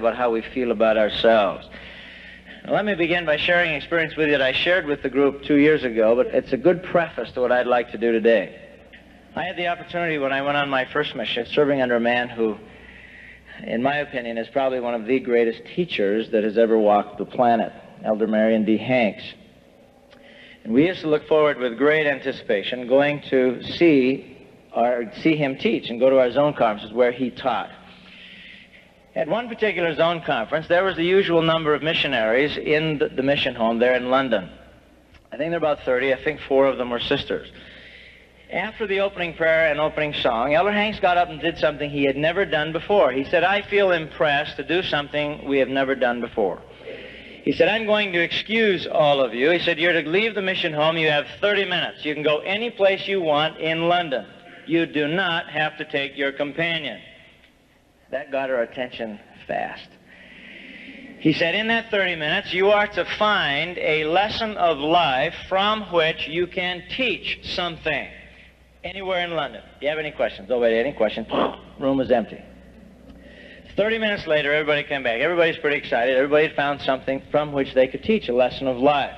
about how we feel about ourselves. Now, let me begin by sharing an experience with you that I shared with the group 2 years ago, but it's a good preface to what I'd like to do today. I had the opportunity when I went on my first mission, serving under a man who, in my opinion, is probably one of the greatest teachers that has ever walked the planet, Elder Marion D. Hanks. And we used to look forward with great anticipation going to see him teach and go to our zone conferences where he taught. At one particular zone conference, there was the usual number of missionaries in the mission home there in London. I think there were about 30. I think 4 of them were sisters. After the opening prayer and opening song, Elder Hanks got up and did something he had never done before. He said, "I feel impressed to do something we have never done before." He said, "I'm going to excuse all of you." He said, "You're to leave the mission home. You have 30 minutes. You can go any place you want in London. You do not have to take your companion." That got our attention fast. He said, "In that 30 minutes, you are to find a lesson of life from which you can teach something anywhere in London." Do you have any questions? Nobody, any questions? Room was empty. 30 minutes later, everybody came back. Everybody's pretty excited. Everybody had found something from which they could teach a lesson of life.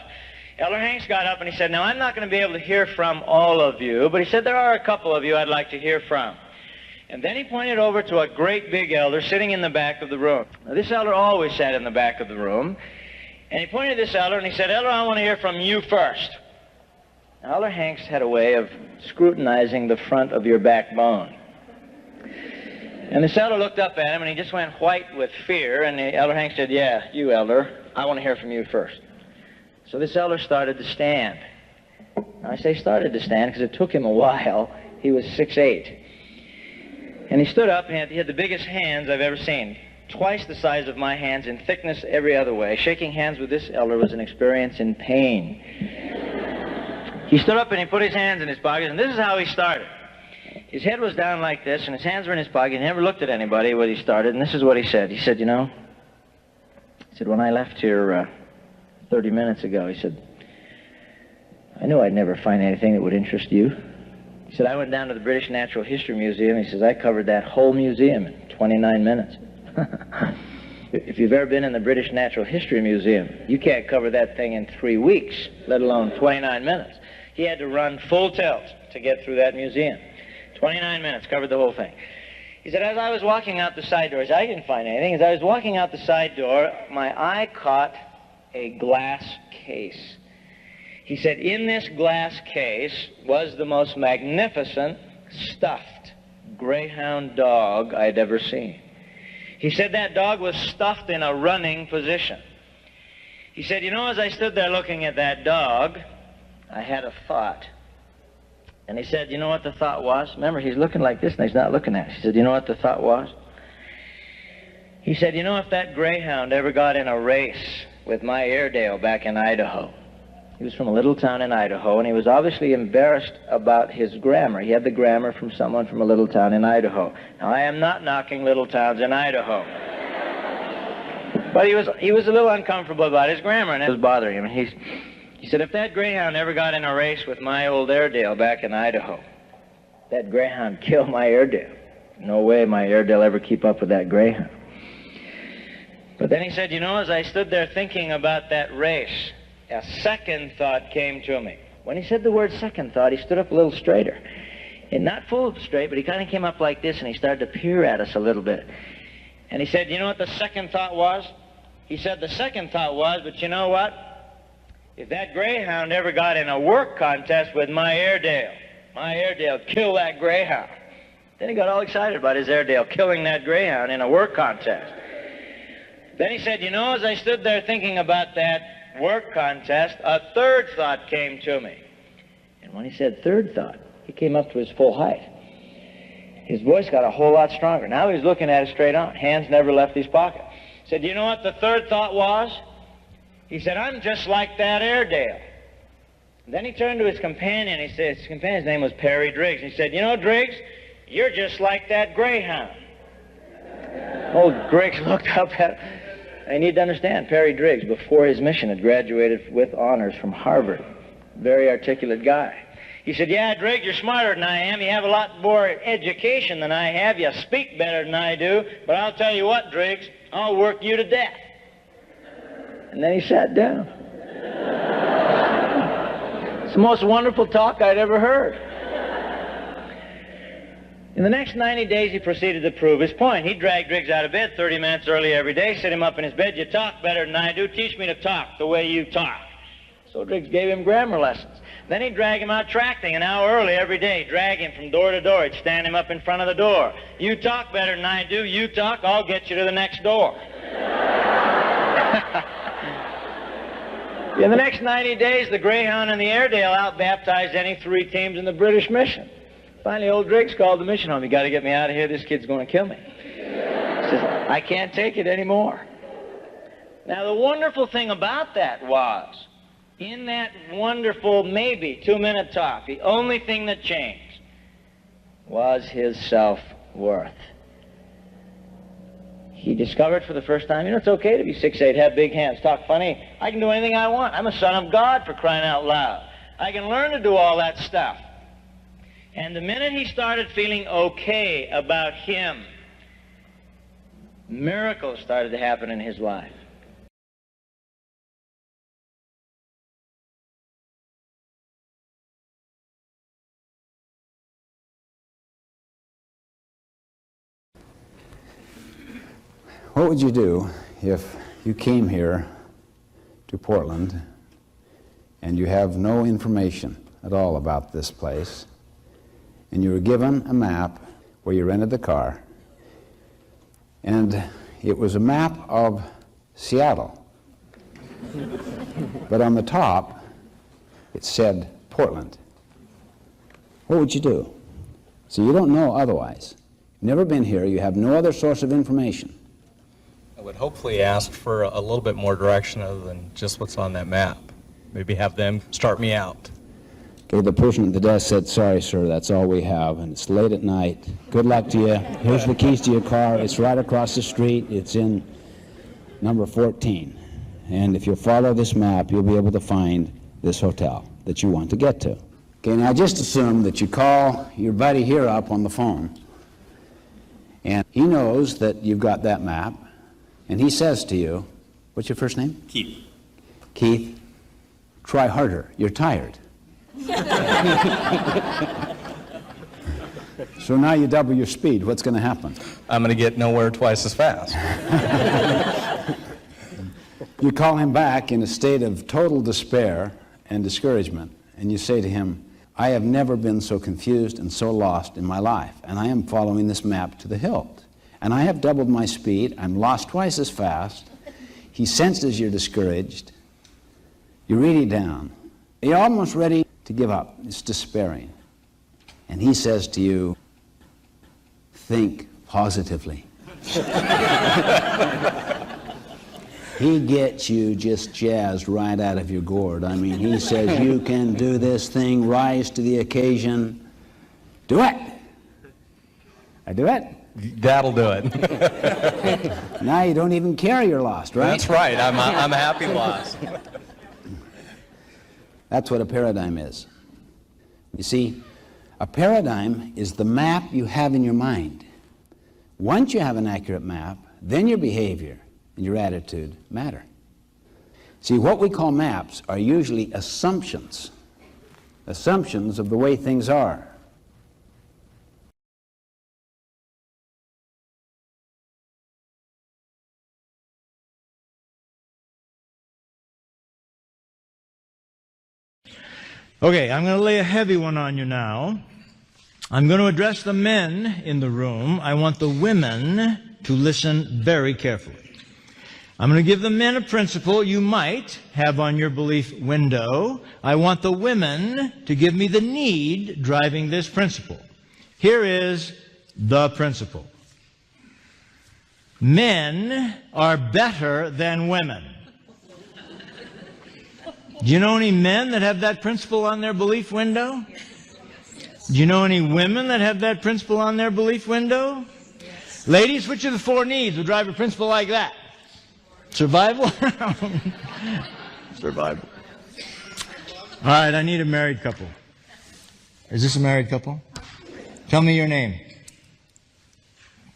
Elder Hanks got up and he said, "Now, I'm not going to be able to hear from all of you, but he said, there are a couple of you I'd like to hear from." And then he pointed over to a great big elder sitting in the back of the room. Now, this elder always sat in the back of the room. And he pointed to this elder and he said, "Elder, I want to hear from you first." Now, Elder Hanks had a way of scrutinizing the front of your backbone. And this elder looked up at him and he just went white with fear. And the Elder Hanks said, "Yeah, you, elder, I want to hear from you first." So this elder started to stand. Now, I say started to stand because it took him a while. He was 6'8". And he stood up and he had the biggest hands I've ever seen. Twice the size of my hands in thickness every other way. Shaking hands with this elder was an experience in pain. He stood up and he put his hands in his pockets, and this is how he started. His head was down like this, and his hands were in his pocket. He never looked at anybody when he started, and this is what he said. He said, "You know," he said, "when I left here 30 minutes ago," he said, "I knew I'd never find anything that would interest you." He said, "I went down to the British Natural History Museum." He says, "I covered that whole museum in 29 minutes. If you've ever been in the British Natural History Museum, you can't cover that thing in 3 weeks, let alone 29 minutes. He had to run full tilt to get through that museum. 29 minutes, covered the whole thing. He said, "As I was walking out the side doors," I didn't find anything. "As I was walking out the side door, my eye caught a glass case." He said, "In this glass case was the most magnificent stuffed greyhound dog I'd ever seen." He said that dog was stuffed in a running position. He said, "You know, as I stood there looking at that dog, I had a thought." And he said, "You know what the thought was?" Remember, he's looking like this and he's not looking at us. He said, "You know what the thought was?" He said, "You know, if that greyhound ever got in a race with my Airedale back in Idaho." He was from a little town in Idaho, and he was obviously embarrassed about his grammar. He had the grammar from someone from a little town in Idaho. Now, I am not knocking little towns in Idaho. But he was a little uncomfortable about his grammar, and it was bothering him. And he said, "If that greyhound ever got in a race with my old Airedale back in Idaho, that greyhound killed my Airedale. No way my Airedale ever keep up with that greyhound." But then he said, "You know, as I stood there thinking about that race, a second thought came to me." When he said the word second thought, he stood up a little straighter. And not full straight, but he kind of came up like this, and he started to peer at us a little bit. And he said, "You know what the second thought was?" He said, "The second thought was, but you know what? If that greyhound ever got in a work contest with my Airedale killed that greyhound." Then he got all excited about his Airedale killing that greyhound in a work contest. Then he said, "You know, as I stood there thinking about that work contest, a third thought came to me." And when he said third thought, he came up to his full height. His voice got a whole lot stronger. Now he was looking at it straight on. Hands never left his pocket. He said, "You know what the third thought was?" He said, "I'm just like that Airedale." And then he turned to his companion. He said, his companion's name was Perry Driggs. He said, "You know, Driggs, you're just like that greyhound." Old Driggs looked up at him. I need to understand, Perry Driggs, before his mission, had graduated with honors from Harvard. Very articulate guy. He He said, yeah, Driggs, you're smarter than I am. You have a lot more education than I have. You speak better than I do. But I'll tell you what, Driggs, I'll work you to death. And then he sat down. It's the most wonderful talk I'd ever heard. In the next 90 days, he proceeded to prove his point. He'd drag Driggs out of bed 30 minutes early every day, sit him up in his bed. You talk better than I do. Teach me to talk the way you talk. So Driggs gave him grammar lessons. Then he'd drag him out tracting an hour early every day, drag him from door to door. He'd stand him up in front of the door. You talk better than I do. You talk, I'll get you to the next door. In the next 90 days, the Greyhound and the Airedale out-baptized any 3 teams in the British mission. Finally, old Driggs called the mission home. You got to get me out of here. This kid's going to kill me. He says, I can't take it anymore. Now, the wonderful thing about that was, in that wonderful, maybe 2-minute talk, the only thing that changed was his self-worth. He discovered for the first time, you know, it's okay to be 6'8", have big hands, talk funny. I can do anything I want. I'm a son of God, for crying out loud. I can learn to do all that stuff. And the minute he started feeling okay about him, miracles started to happen in his life. What would you do if you came here to Portland and you have no information at all about this place, and you were given a map where you rented the car, and it was a map of Seattle, but on the top it said Portland? What would you do? So you don't know otherwise. You've never been here, you have no other source of information. I would hopefully ask for a little bit more direction other than just what's on that map. Maybe have them start me out. Okay, the person at the desk said, sorry, sir, that's all we have, and it's late at night. Good luck to you. Here's the keys to your car. It's right across the street. It's in number 14. And if you follow this map, you'll be able to find this hotel that you want to get to. Okay, now just assume that you call your buddy here up on the phone, and he knows that you've got that map, and he says to you, what's your first name? Keith. Keith, try harder. You're tired. So now you double your speed. What's going to happen? I'm going to get nowhere twice as fast. You call him back in a state of total despair and discouragement, and you say to him, I have never been so confused and so lost in my life, and I am following this map to the hilt. And I have doubled my speed. I'm lost twice as fast. He senses you're discouraged. You're really down. You're almost ready to give up. It's despairing. And he says to you, think positively. He gets you just jazzed right out of your gourd. I mean, he says, you can do this thing, rise to the occasion. Do it. I do it. That'll do it. Now you don't even care you're lost, right? That's right. I'm happy lost. That's what a paradigm is. You see, a paradigm is the map you have in your mind. Once you have an accurate map, then your behavior and your attitude matter. See, what we call maps are usually assumptions of the way things are. Okay, I'm going to lay a heavy one on you now. I'm going to address the men in the room. I want the women to listen very carefully. I'm going to give the men a principle you might have on your belief window. I want the women to give me the need driving this principle. Here is the principle. Men are better than women. Do you know any men that have that principle on their belief window? Do you know any women that have that principle on their belief window? Yes. Ladies, which of the 4 needs would drive a principle like that? Survival? Survival. All right, I need a married couple. Is this a married couple? Tell me your name.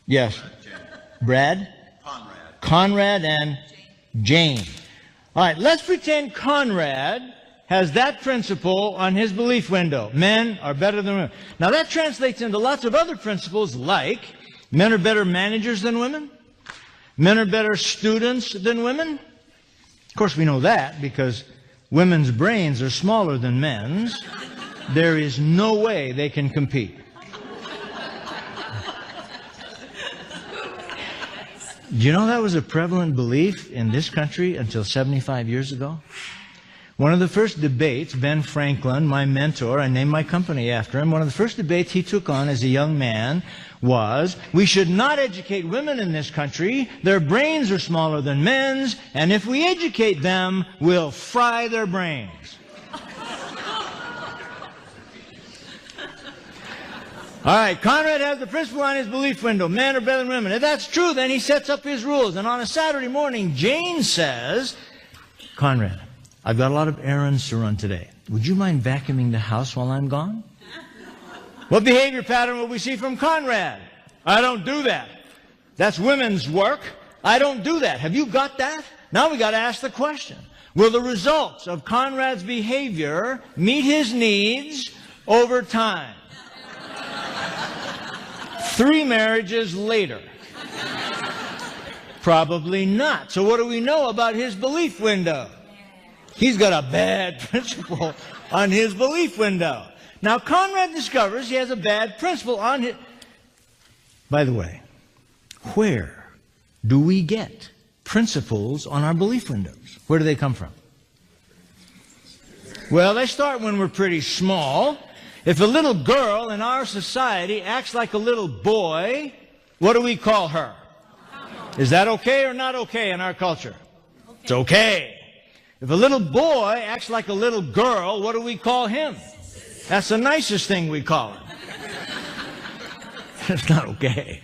Yes. Brad? Conrad and Jane. All right, let's pretend Conrad has that principle on his belief window. Men are better than women. Now that translates into lots of other principles like men are better managers than women. Men are better students than women. Of course, we know that because women's brains are smaller than men's. There is no way they can compete. Do you know that was a prevalent belief in this country until 75 years ago? One of the first debates, Ben Franklin, my mentor, I named my company after him, one of the first debates he took on as a young man was, we should not educate women in this country. Their brains are smaller than men's, and if we educate them, we'll fry their brains. All right, Conrad has the principle on his belief window. Men are better than women. If that's true, then he sets up his rules. And on a Saturday morning, Jane says, Conrad, I've got a lot of errands to run today. Would you mind vacuuming the house while I'm gone? What behavior pattern will we see from Conrad? I don't do that. That's women's work. I don't do that. Have you got that? Now we got to ask the question. Will the results of Conrad's behavior meet his needs over time? 3 marriages later. Probably not. So what do we know about his belief window? He's got a bad principle on his belief window. Now, Conrad discovers he has a bad principle on his... By the way, where do we get principles on our belief windows? Where do they come from? Well, they start when we're pretty small. If a little girl in our society acts like a little boy, what do we call her? Is that okay or not okay in our culture? It's okay. If a little boy acts like a little girl, what do we call him? That's the nicest thing we call him. It's not okay.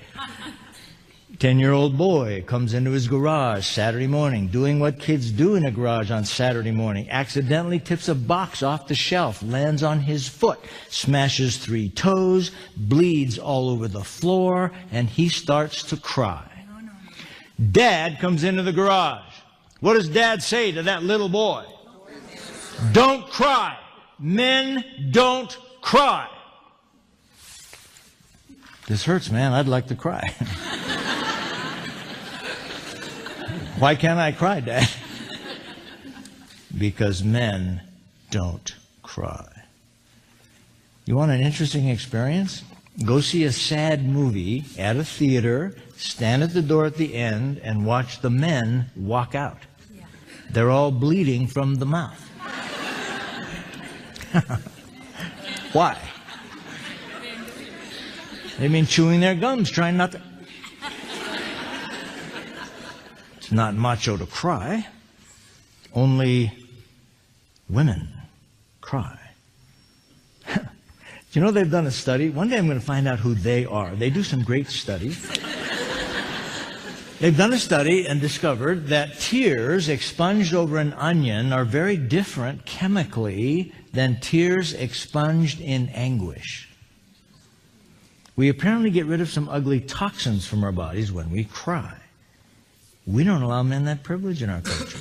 10-year-old boy comes into his garage Saturday morning, doing what kids do in a garage on Saturday morning, accidentally tips a box off the shelf, lands on his foot, smashes 3 toes, bleeds all over the floor, and he starts to cry. Dad comes into the garage. What does Dad say to that little boy? Don't cry. Men don't cry. This hurts, man. I'd like to cry. Why can't I cry, Dad? Because men don't cry. You want an interesting experience? Go see a sad movie at a theater, stand at the door at the end, and watch the men walk out. Yeah. They're all bleeding from the mouth. Why? They've been chewing their gums, trying not to... It's not macho to cry. Only women cry. Do you know they've done a study? One day I'm going to find out who they are. They do some great studies. They've done a study and discovered that tears expunged over an onion are very different chemically than tears expunged in anguish. We apparently get rid of some ugly toxins from our bodies when we cry. We don't allow men that privilege in our culture.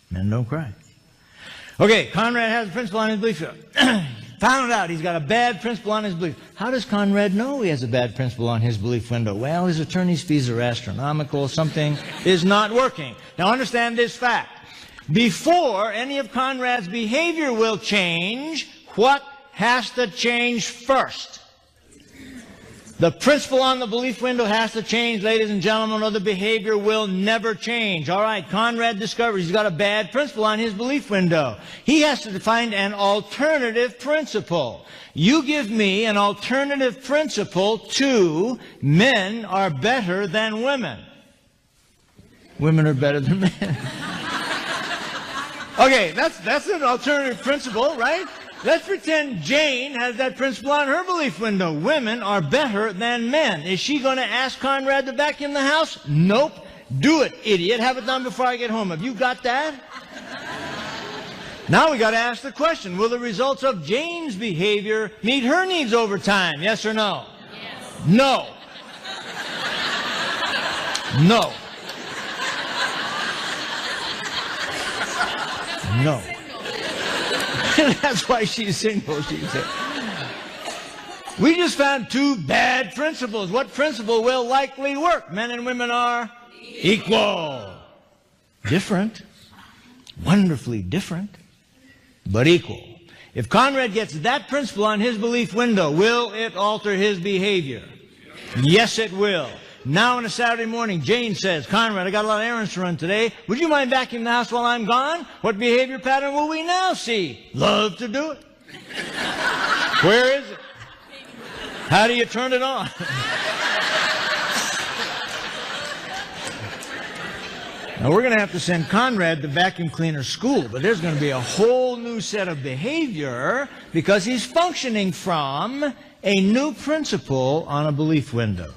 Men don't cry. Okay, Conrad has a principle on his belief. Found out he's got a bad principle on his belief. How does Conrad know he has a bad principle on his belief window? Well, his attorney's fees are astronomical. Something is not working. Now understand this fact. Before any of Conrad's behavior will change, what has to change first? The principle on the belief window has to change, ladies and gentlemen, or the behavior will never change. All right, Conrad discovers he's got a bad principle on his belief window. He has to find an alternative principle. You give me an alternative principle to men are better than women. Women are better than men. Okay, that's an alternative principle, right? Let's pretend Jane has that principle on her belief window. Women are better than men. Is she going to ask Conrad to vacuum the house? Nope. Do it, idiot. Have it done before I get home. Have you got that? Now we got to ask the question, will the results of Jane's behavior meet her needs over time? Yes or no? Yes. No. No. No. That's why she's single, she said. We just found two bad principles. What principle will likely work? Men and women are equal. Different. Wonderfully different, but equal. If Conrad gets that principle on his belief window, will it alter his behavior? Yes, it will. Now on a Saturday morning, Jane says, Conrad, I got a lot of errands to run today. Would you mind vacuuming the house while I'm gone? What behavior pattern will we now see? Love to do it. Where is it? How do you turn it on? Now, we're going to have to send Conrad to vacuum cleaner school, but there's going to be a whole new set of behavior because he's functioning from a new principle on a belief window.